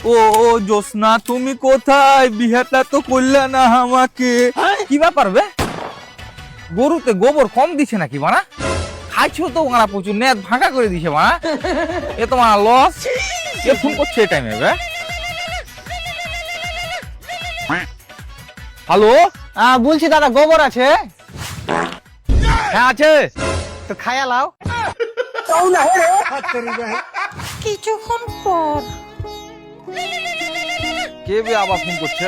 ও ও জোসনা, তুমি কোথায়? বিহারটা তো করলে না আমাকে। কি ব্যাপার বে? গরুতে গোবর কম দিছে নাকি বানা? খাইছো তো বানা, প্রচুর নেট ভাঙা করে দিছে বানা। এ তো বানা লস। এ ফোন করছে এই টাইমে বে? হ্যালো, বলছি দাদা গোবর আছে হ্যাঁ আছে। তো খায়া লাও। কিছুক্ষণ পর কে বে আবার ফোন করছে?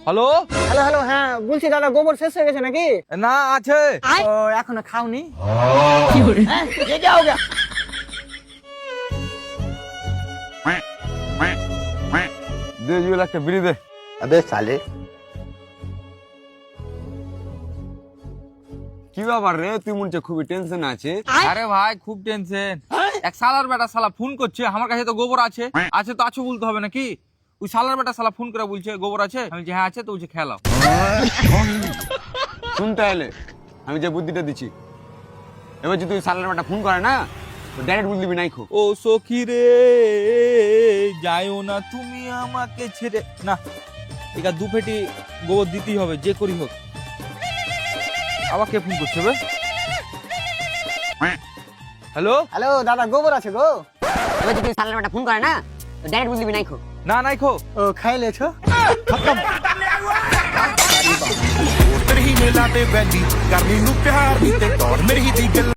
হ্যালো, হ্যালো হ্যালো, হ্যাঁ বলছি দাদা গোবর শেষ হয়ে গেছে নাকি? না আছে। ও এখনো খাওনি? দে জুয়েল একটা বিড়ি দে। अबे साले কি ব্যাপার রে, তুই মনে হচ্ছে খুবই টেনশন আছে। আরে ভাই খুব টেনশন। এক শালার বেটা শালা ফোন করছে, আমার কাছে তো গোবর আছে। আছে তো আছে বলতে হবে নাকি? ওই শালার বেটা শালা ফোন করে বলছে গোবর আছে। আমি বলছি হ্যাঁ আছে, তো বলছে খেলাও। শুন তাহলে, আমি যে বুদ্ধিটা দিচ্ছি, এবার যদি তুই সালার বেটা ফোন করে না, ডাইরেক্ট বুঝ দিবি নাই খো। ও সখী রে, যাইও না তুমি আমাকে ছেড়ে। না, এটা দু পেটি গোবর দিতেই হবে যে করি হোক। আবার কে ফোন করছে বে? হ্যালো, হ্যালো দাদা গোবর আছে গো? এবার যদি সালার বেটা ফোন করে না, ডাইরেক্ট বুঝ দিবি নাই খো। না নাই খো। ও খাই লেছো? ਉਤਰ ਹੀ ਮਿਲਾ ਤੇ ਵੈਲੀ ਕਰਨੀ ਨੂੰ ਪਿਆਰ ਦੀ ਤੇ ਤੌਰ ਮੇਰੀ ਦੀ ਗੱਲ